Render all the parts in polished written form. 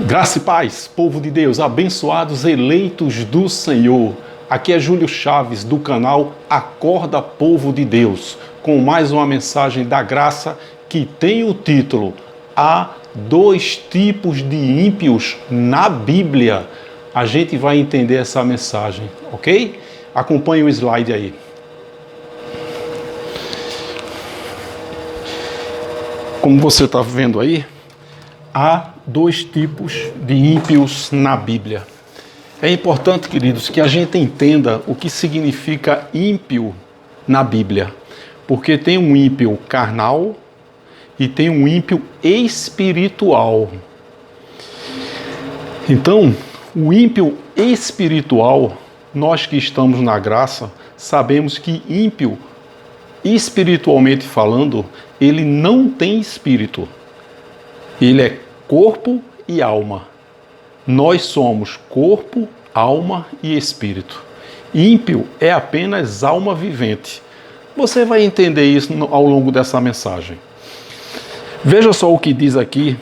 Graça e paz, povo de Deus, abençoados, eleitos do Senhor. Aqui é Júlio Chaves, do canal Acorda Povo de Deus, com mais uma mensagem da graça que tem o título Há dois tipos de ímpios na Bíblia. A gente vai entender essa mensagem, ok? Acompanhe o slide aí. Como você está vendo aí, há dois tipos de ímpios na Bíblia. É importante, queridos, que a gente entenda o que significa ímpio na Bíblia, porque tem um ímpio carnal e tem um ímpio espiritual. Então, o ímpio espiritual, nós que estamos na graça, sabemos que ímpio, espiritualmente falando, ele não tem espírito. Ele é corpo e alma. Nós somos corpo, alma e espírito. Ímpio é apenas alma vivente. Você vai entender isso ao longo dessa mensagem. Veja só o que diz aqui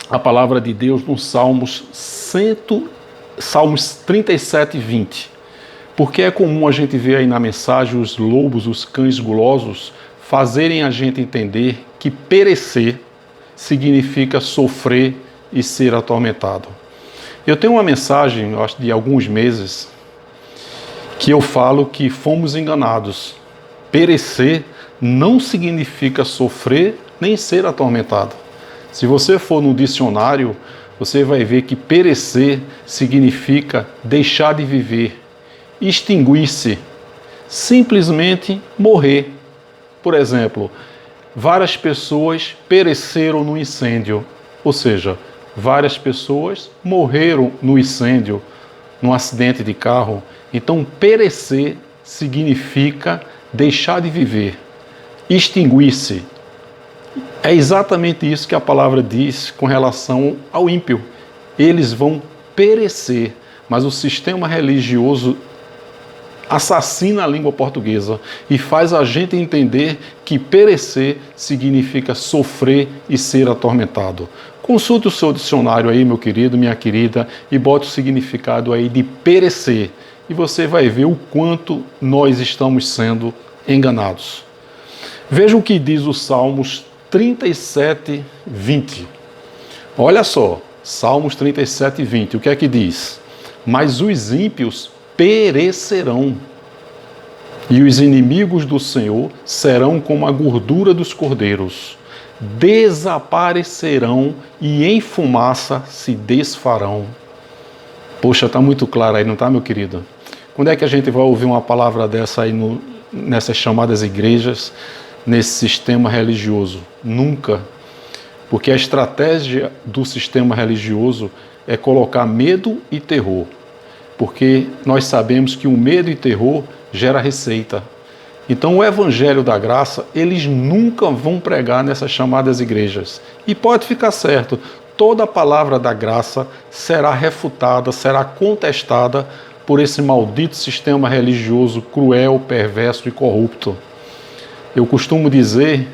a palavra de Deus no Salmos 37, 20. Porque é comum a gente ver aí na mensagem os lobos, os cães gulosos, fazerem a gente entender que perecer significa sofrer e ser atormentado. Eu tenho uma mensagem, eu acho de alguns meses, que eu falo que fomos enganados. Perecer não significa sofrer nem ser atormentado. Se você for no dicionário, você vai ver que perecer significa deixar de viver, extinguir-se, simplesmente morrer. Por exemplo, várias pessoas pereceram no incêndio, ou seja, várias pessoas morreram no incêndio, num acidente de carro. Então, perecer significa deixar de viver, extinguir-se. É exatamente isso que a palavra diz com relação ao ímpio. Eles vão perecer, mas o sistema religioso assassina a língua portuguesa e faz a gente entender que perecer significa sofrer e ser atormentado. Consulte o seu dicionário aí, meu querido, minha querida, e bote o significado aí de perecer. E você vai ver o quanto nós estamos sendo enganados. Veja o que diz o Salmos 37, 20. Olha só, Salmos 37, 20. O que é que diz? Mas os ímpios perecerão, e os inimigos do Senhor serão como a gordura dos cordeiros, desaparecerão e em fumaça se desfarão. Poxa, está muito claro aí, não está, meu querido? Quando é que a gente vai ouvir uma palavra dessa aí nessas chamadas igrejas, nesse sistema religioso? Nunca. Porque a estratégia do sistema religioso é colocar medo e terror. Porque nós sabemos que o medo e terror gera receita. Então o evangelho da graça, eles nunca vão pregar nessas chamadas igrejas. E pode ficar certo, toda a palavra da graça será refutada, será contestada por esse maldito sistema religioso cruel, perverso e corrupto. Eu costumo dizer,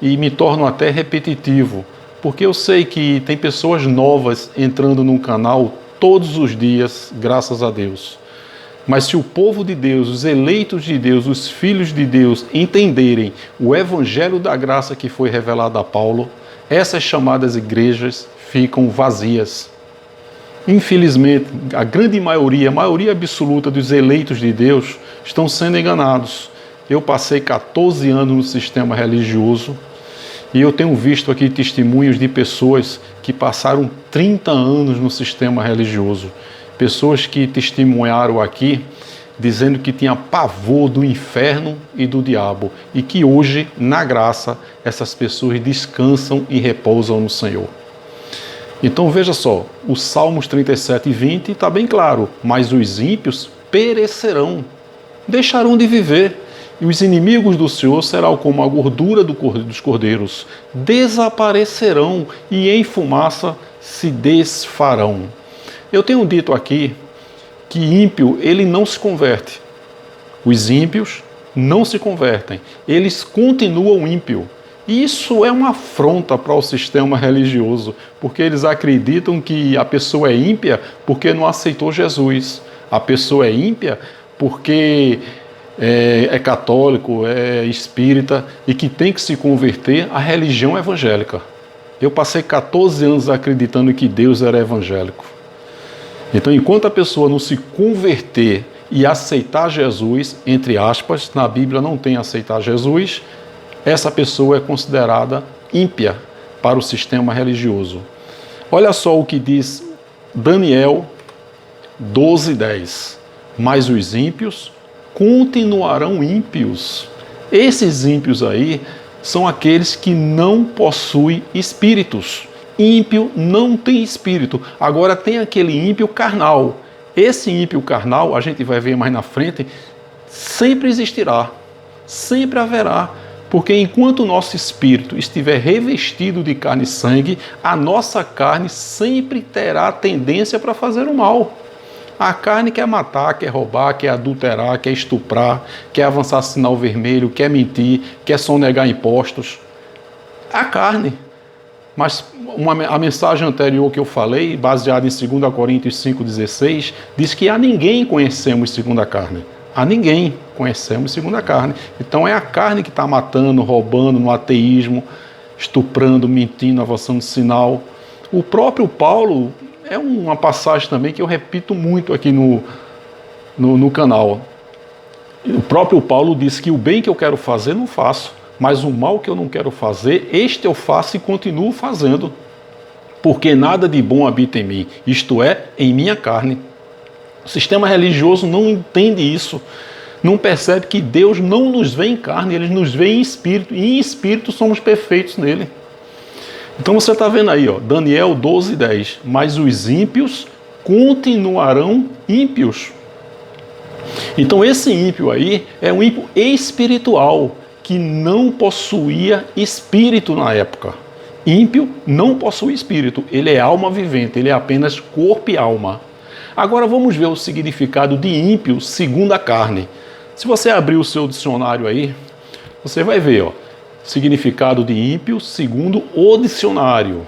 e me torno até repetitivo, porque eu sei que tem pessoas novas entrando no canal todos os dias, graças a Deus. Mas se o povo de Deus, os eleitos de Deus, os filhos de Deus entenderem o evangelho da graça que foi revelado a Paulo, essas chamadas igrejas ficam vazias. Infelizmente, a grande maioria, a maioria absoluta dos eleitos de Deus estão sendo enganados. Eu passei 14 anos no sistema religioso e eu tenho visto aqui testemunhos de pessoas que passaram 30 anos no sistema religioso. Pessoas que testemunharam aqui dizendo que tinha pavor do inferno e do diabo e que hoje, na graça, essas pessoas descansam e repousam no Senhor. Então veja só, o Salmos 37, 20 está bem claro, mas os ímpios perecerão, deixarão de viver. E os inimigos do Senhor serão como a gordura dos cordeiros, desaparecerão e em fumaça se desfarão. Eu tenho dito aqui que ímpio, ele não se converte. Os ímpios não se convertem, eles continuam ímpios. Isso é uma afronta para o sistema religioso, porque eles acreditam que a pessoa é ímpia porque não aceitou Jesus. A pessoa é ímpia porque é católico, é espírita e que tem que se converter à religião evangélica. Eu passei 14 anos acreditando que Deus era evangélico. Então, enquanto a pessoa não se converter e aceitar Jesus, entre aspas, na Bíblia não tem aceitar Jesus, essa pessoa é considerada ímpia para o sistema religioso. Olha só o que diz Daniel 12:10. Mas os ímpios continuarão ímpios. Esses ímpios aí são aqueles que não possuem espíritos. Ímpio não tem espírito. Agora tem aquele ímpio carnal. Esse ímpio carnal, a gente vai ver mais na frente, sempre existirá, sempre haverá. Porque enquanto o nosso espírito estiver revestido de carne e sangue, a nossa carne sempre terá tendência para fazer o mal. A carne quer matar, quer roubar, quer adulterar, quer estuprar, quer avançar sinal vermelho, quer mentir, quer sonegar impostos. A carne. Mas a mensagem anterior que eu falei, baseada em 2 Coríntios 5,16, diz que a ninguém conhecemos segundo a carne. A ninguém conhecemos segundo a carne. Então é a carne que está matando, roubando, no ateísmo, estuprando, mentindo, avançando sinal. O próprio Paulo, é uma passagem também que eu repito muito aqui no canal. O próprio Paulo diz que o bem que eu quero fazer não faço, mas o mal que eu não quero fazer, este eu faço e continuo fazendo. Porque nada de bom habita em mim, isto é, em minha carne. O sistema religioso não entende isso, não percebe que Deus não nos vê em carne, Ele nos vê em espírito, e em espírito somos perfeitos nele. Então você está vendo aí, ó, Daniel 12:10, mas os ímpios continuarão ímpios. Então esse ímpio aí é um ímpio espiritual, que não possuía espírito na época. Ímpio não possui espírito, ele é alma vivente, ele é apenas corpo e alma. Agora vamos ver o significado de ímpio segundo a carne. Se você abrir o seu dicionário aí, você vai ver, ó, significado de ímpio segundo o dicionário.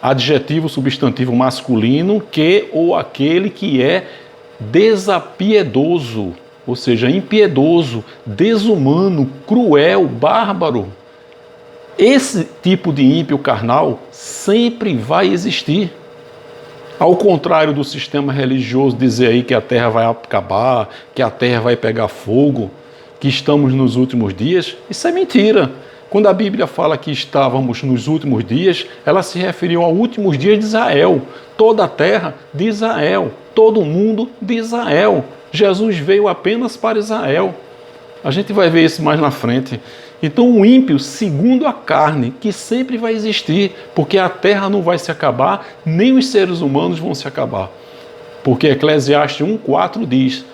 Adjetivo substantivo masculino que ou aquele que é desapiedoso, ou seja, impiedoso, desumano, cruel, bárbaro. Esse tipo de ímpio carnal sempre vai existir. Ao contrário do sistema religioso dizer aí que a terra vai acabar, que a terra vai pegar fogo, que estamos nos últimos dias, isso é mentira. Quando a Bíblia fala que estávamos nos últimos dias, ela se referiu aos últimos dias de Israel. Toda a terra de Israel, todo o mundo de Israel. Jesus veio apenas para Israel. A gente vai ver isso mais na frente. Então o ímpio, segundo a carne, que sempre vai existir, porque a terra não vai se acabar, nem os seres humanos vão se acabar. Porque Eclesiastes 1:4 diz,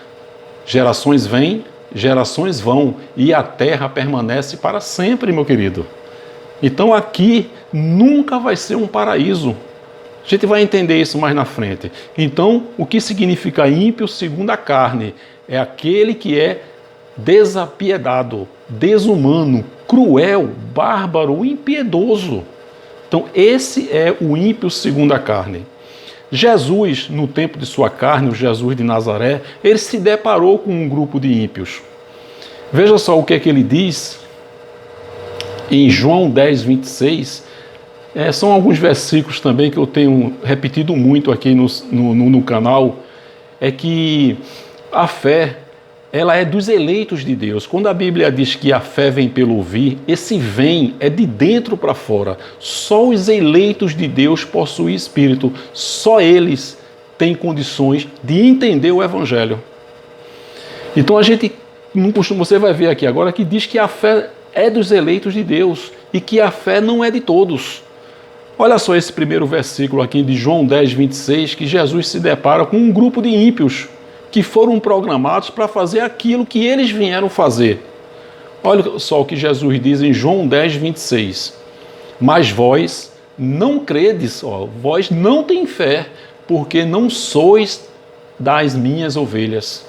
gerações vêm, gerações vão, e a terra permanece para sempre, meu querido. Então aqui nunca vai ser um paraíso. A gente vai entender isso mais na frente. Então, o que significa ímpio segundo a carne? É aquele que é desapiedado, desumano, cruel, bárbaro, impiedoso. Então, esse é o ímpio segundo a carne. Jesus, no tempo de sua carne, o Jesus de Nazaré, ele se deparou com um grupo de ímpios. Veja só o que é que ele diz em João 10:26. São alguns versículos também que eu tenho repetido muito aqui no canal. É que a fé, ela é dos eleitos de Deus. Quando a Bíblia diz que a fé vem pelo ouvir, esse vem é de dentro para fora. Só os eleitos de Deus possuem espírito. Só eles têm condições de entender o Evangelho. Então a gente não costuma, você vai ver aqui agora que diz que a fé é dos eleitos de Deus e que a fé não é de todos. Olha só esse primeiro versículo aqui de João 10:26, que Jesus se depara com um grupo de ímpios que foram programados para fazer aquilo que eles vieram fazer. Olha só o que Jesus diz em João 10:26. Mas vós não credes, vós não tem fé, porque não sois das minhas ovelhas.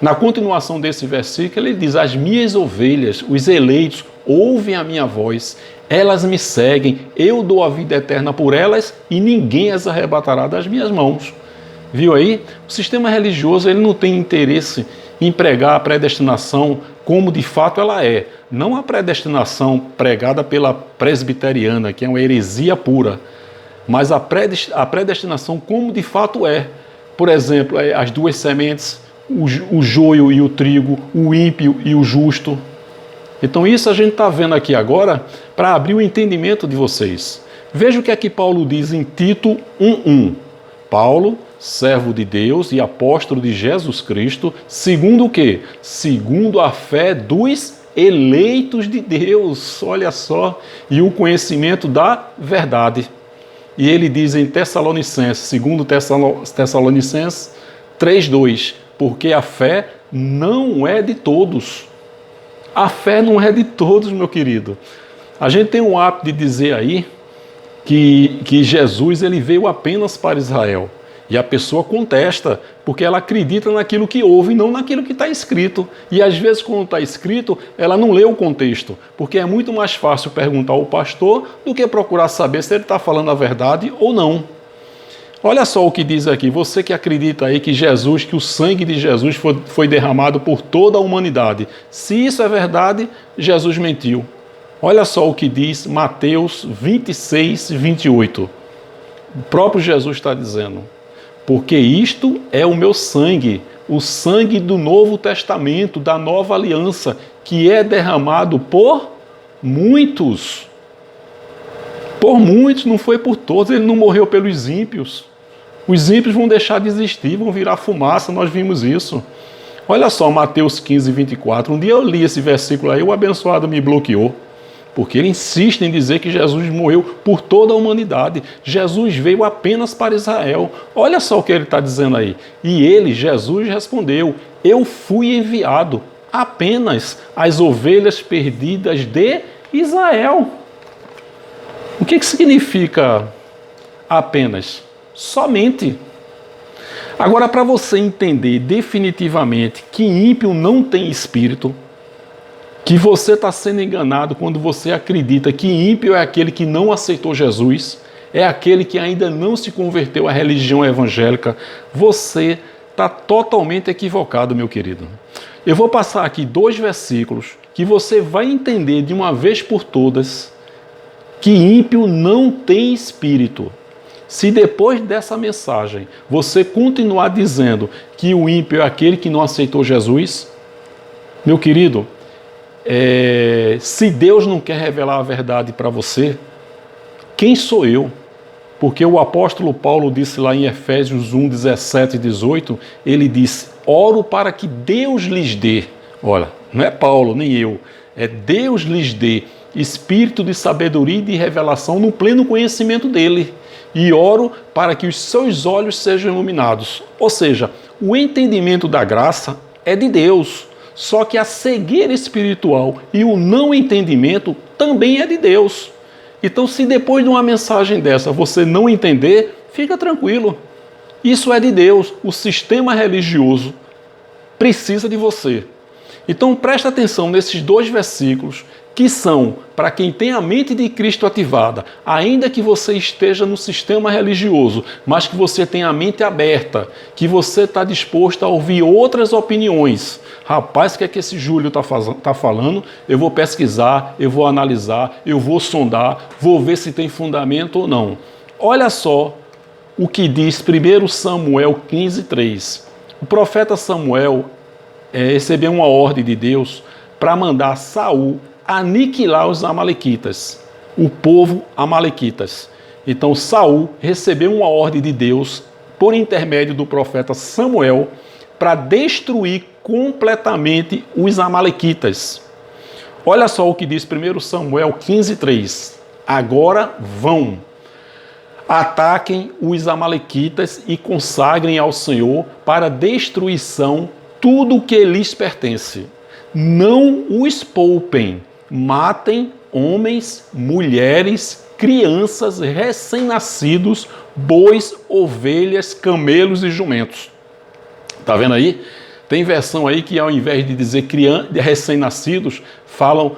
Na continuação desse versículo, ele diz: as minhas ovelhas, os eleitos, ouvem a minha voz, elas me seguem, eu dou a vida eterna por elas e ninguém as arrebatará das minhas mãos. Viu aí? O sistema religioso ele não tem interesse em pregar a predestinação como de fato ela é. Não a predestinação pregada pela presbiteriana, que é uma heresia pura, mas a predestinação como de fato é. Por exemplo, as duas sementes, o joio e o trigo, o ímpio e o justo. Então isso a gente está vendo aqui agora para abrir o entendimento de vocês. Veja o que aqui Paulo diz em Tito 1:1. Paulo, servo de Deus e apóstolo de Jesus Cristo, segundo o quê? Segundo a fé dos eleitos de Deus, olha só, e o conhecimento da verdade. E ele diz em Tessalonicenses, segundo Tessalonicenses 3:2, porque a fé não é de todos. A fé não é de todos, meu querido. A gente tem um hábito de dizer aí que Jesus ele veio apenas para Israel. E a pessoa contesta, porque ela acredita naquilo que ouve e não naquilo que está escrito. E às vezes, quando está escrito, ela não lê o contexto, porque é muito mais fácil perguntar ao pastor do que procurar saber se ele está falando a verdade ou não. Olha só o que diz aqui, você que acredita aí que o sangue de Jesus foi derramado por toda a humanidade. Se isso é verdade, Jesus mentiu. Olha só o que diz Mateus 26:28. O próprio Jesus está dizendo: porque isto é o meu sangue, o sangue do Novo Testamento, da Nova Aliança, que é derramado por muitos. Por muitos, não foi por todos, ele não morreu pelos ímpios. Os ímpios vão deixar de existir, vão virar fumaça, nós vimos isso. Olha só, Mateus 15:24. Um dia eu li esse versículo aí, o abençoado me bloqueou. Porque ele insiste em dizer que Jesus morreu por toda a humanidade. Jesus veio apenas para Israel. Olha só o que ele está dizendo aí. E ele, Jesus, respondeu: eu fui enviado apenas às ovelhas perdidas de Israel. O que significa apenas? Somente. Agora, para você entender definitivamente que ímpio não tem espírito, que você está sendo enganado quando você acredita que ímpio é aquele que não aceitou Jesus, é aquele que ainda não se converteu à religião evangélica, você está totalmente equivocado, meu querido. Eu vou passar aqui 2 versículos que você vai entender de uma vez por todas que ímpio não tem espírito. Se depois dessa mensagem você continuar dizendo que o ímpio é aquele que não aceitou Jesus, meu querido, se Deus não quer revelar a verdade para você, quem sou eu? Porque o apóstolo Paulo disse lá em Efésios 1:17-18, ele disse: oro para que Deus lhes dê, olha, não é Paulo nem eu, é Deus lhes dê espírito de sabedoria e de revelação no pleno conhecimento dele, e oro para que os seus olhos sejam iluminados. Ou seja, o entendimento da graça é de Deus. Só que a cegueira espiritual e o não entendimento também é de Deus. Então, se depois de uma mensagem dessa você não entender, fica tranquilo. Isso é de Deus. O sistema religioso precisa de você. Então, presta atenção nesses 2 versículos que são para quem tem a mente de Cristo ativada, ainda que você esteja no sistema religioso, mas que você tenha a mente aberta, que você está disposto a ouvir outras opiniões. Rapaz, o que é que esse Júlio está falando? Eu vou pesquisar, eu vou analisar, eu vou sondar, vou ver se tem fundamento ou não. Olha só o que diz 1 Samuel 15:3. O profeta Samuel recebeu uma ordem de Deus para mandar Saul aniquilar os amalequitas, o povo amalequitas. Então Saul recebeu uma ordem de Deus por intermédio do profeta Samuel para destruir completamente os amalequitas. Olha só o que diz 1 Samuel 15:3. Agora vão, ataquem os amalequitas e consagrem ao Senhor para destruição tudo o que lhes pertence. Não os poupem, matem homens, mulheres, crianças, recém-nascidos, bois, ovelhas, camelos e jumentos. Tá vendo aí? Tem versão aí que ao invés de dizer recém-nascidos, falam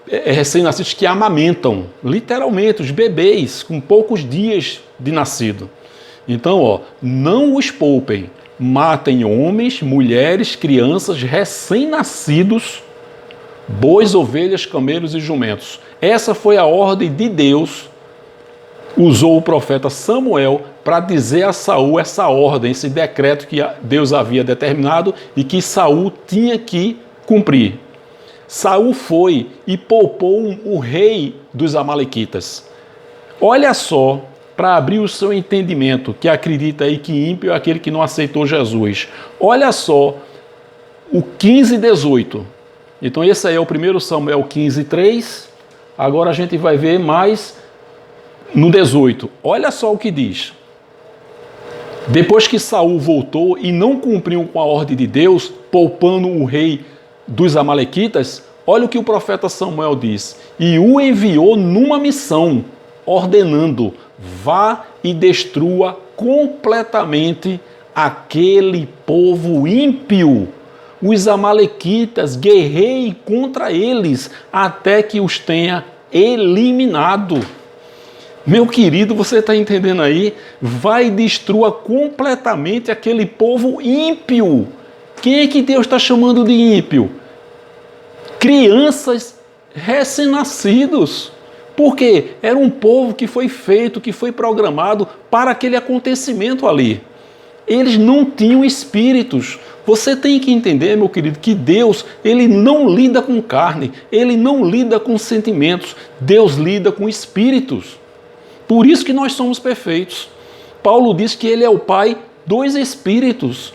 recém-nascidos que amamentam, literalmente, os bebês com poucos dias de nascido. Então, não os poupem, matem homens, mulheres, crianças, recém-nascidos, bois, ovelhas, camelos e jumentos. Essa foi a ordem de Deus. Usou o profeta Samuel para dizer a Saul essa ordem, esse decreto que Deus havia determinado e que Saul tinha que cumprir. Saul foi e poupou o rei dos amalequitas. Olha só, para abrir o seu entendimento, que acredita aí que ímpio é aquele que não aceitou Jesus. Olha só, o 15:18. Então esse aí é o 1 Samuel 15:3. Agora a gente vai ver mais no 18. Olha só o que diz. Depois que Saul voltou e não cumpriu com a ordem de Deus, poupando o rei dos amalequitas, olha o que o profeta Samuel diz. E o enviou numa missão, ordenando: vá e destrua completamente aquele povo ímpio. Os amalequitas, guerreiem contra eles até que os tenha eliminado. Meu querido, você está entendendo aí? Vai e destrua completamente aquele povo ímpio. Quem é que Deus está chamando de ímpio? Crianças recém-nascidos. Por quê? Era um povo que foi feito, que foi programado para aquele acontecimento ali. Eles não tinham espíritos. Você tem que entender, meu querido, que Deus, ele não lida com carne, ele não lida com sentimentos. Deus lida com espíritos. Por isso que nós somos perfeitos. Paulo diz que ele é o Pai dos espíritos.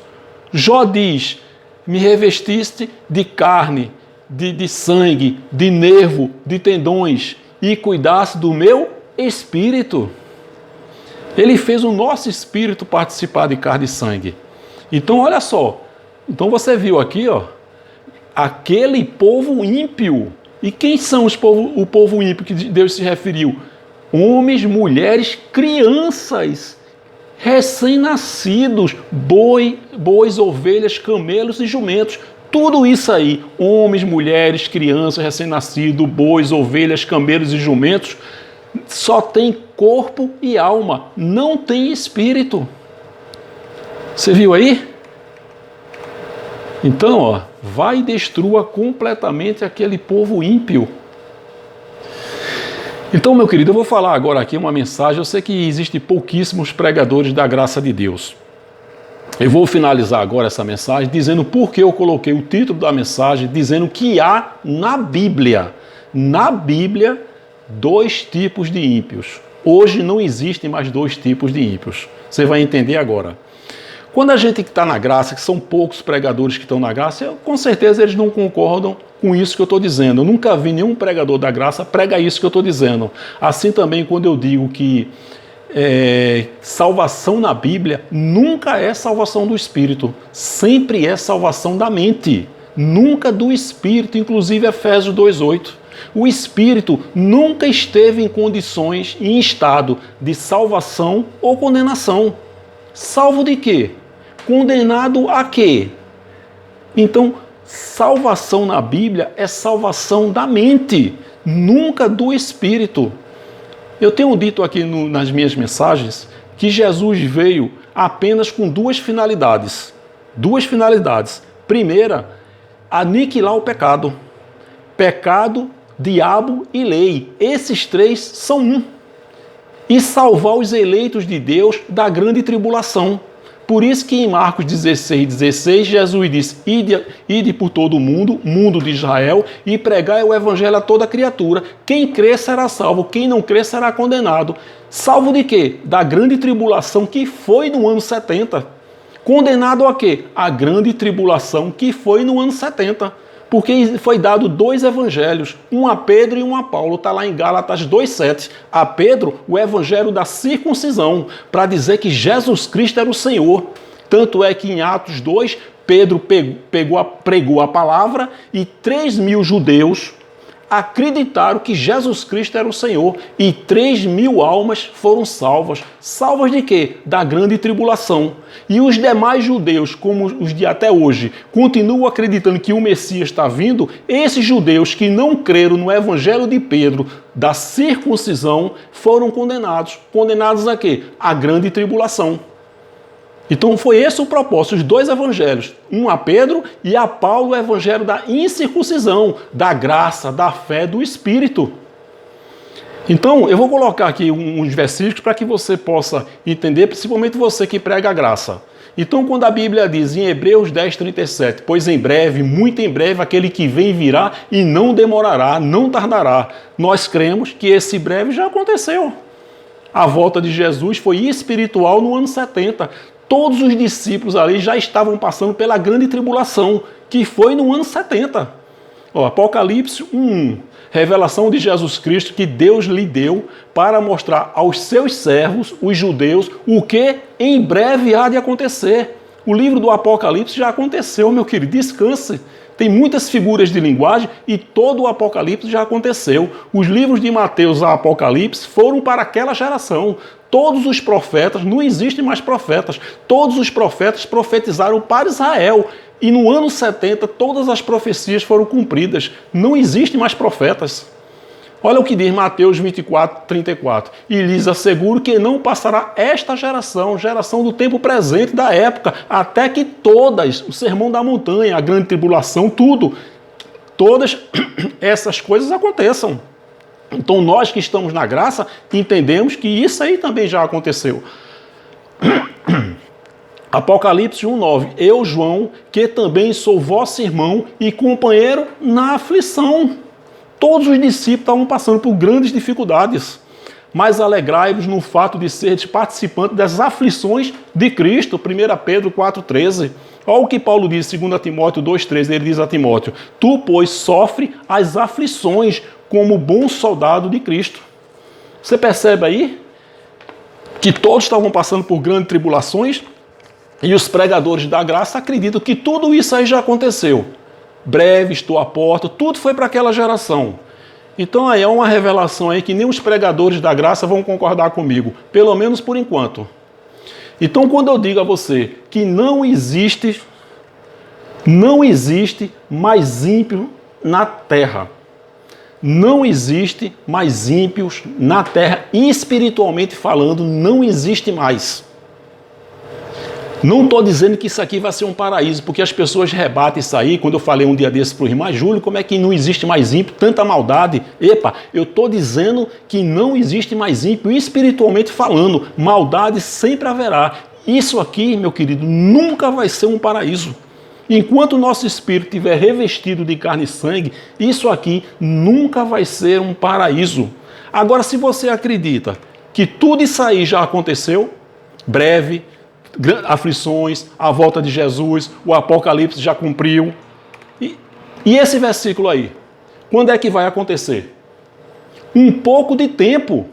Jó diz: me revestiste de carne, de sangue, de nervo, de tendões, e cuidaste do meu espírito. Ele fez o nosso espírito participar de carne e sangue. Então, olha só. Então você viu aqui, aquele povo ímpio. E quem são o povo ímpio que Deus se referiu? Homens, mulheres, crianças, recém-nascidos, bois, ovelhas, camelos e jumentos. Tudo isso aí, homens, mulheres, crianças, recém-nascidos, bois, ovelhas, camelos e jumentos, só tem corpo e alma, não tem espírito. Você viu aí? Então, vai e destrua completamente aquele povo ímpio. Então, meu querido, eu vou falar agora aqui uma mensagem. Eu sei que existem pouquíssimos pregadores da graça de Deus. Eu vou finalizar agora essa mensagem dizendo por que eu coloquei o título da mensagem, dizendo que há na Bíblia, dois tipos de ímpios. Hoje não existem mais dois tipos de ímpios. Você vai entender agora. Quando a gente está na graça, que são poucos pregadores que estão na graça, com certeza eles não concordam com isso que eu estou dizendo. Eu nunca vi nenhum pregador da graça pregar isso que eu estou dizendo. Assim também, quando eu digo que salvação na Bíblia nunca é salvação do espírito, sempre é salvação da mente, nunca do espírito, inclusive Efésios 2:8. O espírito nunca esteve em condições e em estado de salvação ou condenação. Salvo de quê? Condenado a quê? Então, salvação na Bíblia é salvação da mente, nunca do espírito. Eu tenho dito aqui nas minhas mensagens que Jesus veio apenas com duas finalidades. Duas finalidades. Primeira, aniquilar o pecado. Pecado, diabo e lei. Esses três são um. E salvar os eleitos de Deus da grande tribulação. Por isso que em Marcos 16:16, Jesus disse: ide por todo o mundo, mundo de Israel, e pregai o evangelho a toda criatura. Quem crer será salvo, quem não crer será condenado. Salvo de quê? Da grande tribulação que foi no ano 70. Condenado a quê? A grande tribulação que foi no ano 70. Porque foi dado dois evangelhos, um a Pedro e um a Paulo, está lá em Gálatas 2:7. A Pedro, o evangelho da circuncisão, para dizer que Jesus Cristo era o Senhor. Tanto é que em Atos 2, Pedro pregou a palavra e 3.000 judeus acreditaram que Jesus Cristo era o Senhor e 3.000 almas foram salvas. Salvas de quê? Da grande tribulação. E os demais judeus, como os de até hoje, continuam acreditando que o Messias está vindo. Esses judeus que não creram no evangelho de Pedro, da circuncisão, foram condenados. Condenados a quê? A grande tribulação. Então foi esse o propósito, os dois evangelhos, um a Pedro e a Paulo, o evangelho da incircuncisão, da graça, da fé, do Espírito. Então eu vou colocar aqui uns versículos para que você possa entender, principalmente você que prega a graça. Então quando a Bíblia diz em Hebreus 10:37, pois em breve, muito em breve, aquele que vem virá e não demorará, não tardará. Nós cremos que esse breve já aconteceu. A volta de Jesus foi espiritual no ano 70. Todos os discípulos ali já estavam passando pela grande tribulação, que foi no ano 70. Apocalipse 1, revelação de Jesus Cristo que Deus lhe deu para mostrar aos seus servos, os judeus, o que em breve há de acontecer. O livro do Apocalipse já aconteceu, meu querido, descanse. Tem muitas figuras de linguagem e todo o Apocalipse já aconteceu. Os livros de Mateus a Apocalipse foram para aquela geração. Todos os profetas, não existem mais profetas, todos os profetas profetizaram para Israel. E no ano 70, todas as profecias foram cumpridas. Não existem mais profetas. Olha o que diz Mateus 24:34. E lhes asseguro que não passará esta geração, geração do tempo presente, da época, até que todas, o sermão da montanha, a grande tribulação, tudo, todas essas coisas aconteçam. Então nós que estamos na graça, entendemos que isso aí também já aconteceu. Apocalipse 1:9. Eu, João, que também sou vosso irmão e companheiro na aflição. Todos os discípulos estavam passando por grandes dificuldades. Mas alegrai-vos no fato de seres participantes das aflições de Cristo. 1 Pedro 4:13. Olha o que Paulo diz, 2 Timóteo 2:13. Ele diz a Timóteo: tu, pois, sofre as aflições como bom soldado de Cristo. Você percebe aí que todos estavam passando por grandes tribulações e os pregadores da graça acreditam que tudo isso aí já aconteceu. Breve, estou à porta, tudo foi para aquela geração. Então aí é uma revelação aí que nem os pregadores da graça vão concordar comigo, pelo menos por enquanto. Então quando eu digo a você que não existe mais ímpio na terra, não existe mais ímpios na terra, espiritualmente falando, não existe mais. Não estou dizendo que isso aqui vai ser um paraíso, porque as pessoas rebatem isso aí. Quando eu falei um dia desse para o irmão Júlio, como é que não existe mais ímpio, tanta maldade? Epa, eu estou dizendo que não existe mais ímpio, espiritualmente falando. Maldade sempre haverá. Isso aqui, meu querido, nunca vai ser um paraíso. Enquanto o nosso espírito estiver revestido de carne e sangue, isso aqui nunca vai ser um paraíso. Agora, se você acredita que tudo isso aí já aconteceu, breve, aflições, a volta de Jesus, o Apocalipse já cumpriu. E esse versículo aí, quando é que vai acontecer? Um pouco de tempo.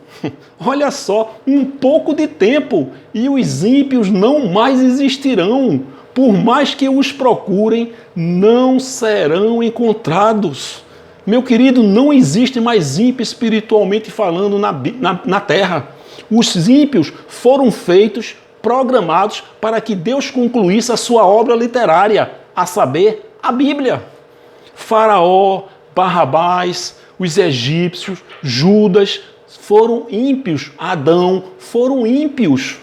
Olha só, um pouco de tempo. E os ímpios não mais existirão. Por mais que os procurem, não serão encontrados. Meu querido, não existe mais ímpio espiritualmente falando na terra. Os ímpios foram feitos, programados para que Deus concluísse a sua obra literária, a saber, a Bíblia. Faraó, Barrabás, os egípcios, Judas, foram ímpios. Adão, foram ímpios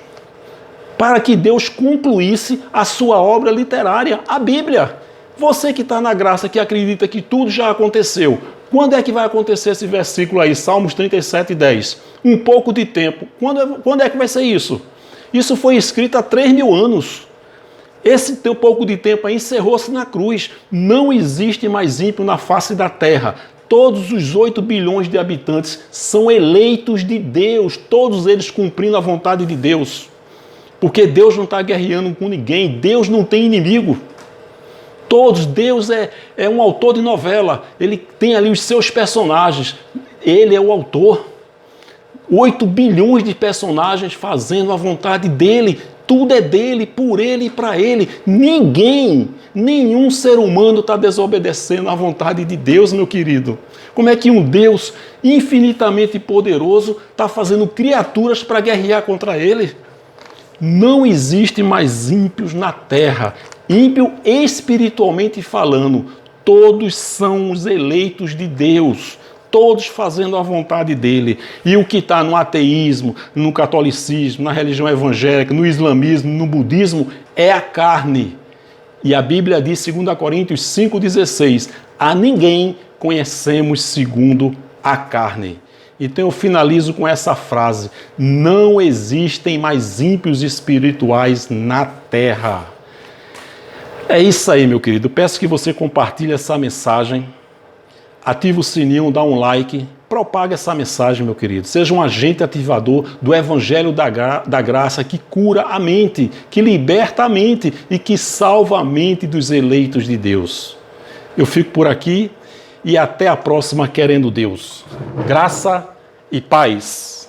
para que Deus concluísse a sua obra literária, a Bíblia. Você que está na graça, que acredita que tudo já aconteceu, quando é que vai acontecer esse versículo aí, Salmos 37:10? Um pouco de tempo. Quando é que vai ser isso? Isso foi escrito há 3.000 anos. Esse teu pouco de tempo aí encerrou-se na cruz. Não existe mais ímpio na face da terra. Todos os 8 bilhões de habitantes são eleitos de Deus, todos eles cumprindo a vontade de Deus. Porque Deus não está guerreando com ninguém, Deus não tem inimigo. Todos, Deus é um autor de novela, ele tem ali os seus personagens, ele é o autor. 8 bilhões de personagens fazendo a vontade dele, Tudo é dele, por ele e para ele. Nenhum ser humano está desobedecendo à vontade de Deus, meu querido. Como é que um Deus infinitamente poderoso está fazendo criaturas para guerrear contra ele? Não existe mais ímpios na terra. Ímpio espiritualmente falando. Todos são os eleitos de Deus. Todos fazendo a vontade dele. E o que está no ateísmo, no catolicismo, na religião evangélica, no islamismo, no budismo, é a carne. E a Bíblia diz, 2 Coríntios 5,16, a ninguém conhecemos segundo a carne. Então eu finalizo com essa frase, não existem mais ímpios espirituais na terra. É isso aí, meu querido. Peço que você compartilhe essa mensagem, ative o sininho, dá um like, propague essa mensagem, meu querido. Seja um agente ativador do Evangelho da Graça que cura a mente, que liberta a mente e que salva a mente dos eleitos de Deus. Eu fico por aqui e até a próxima, querendo Deus. Graça e paz.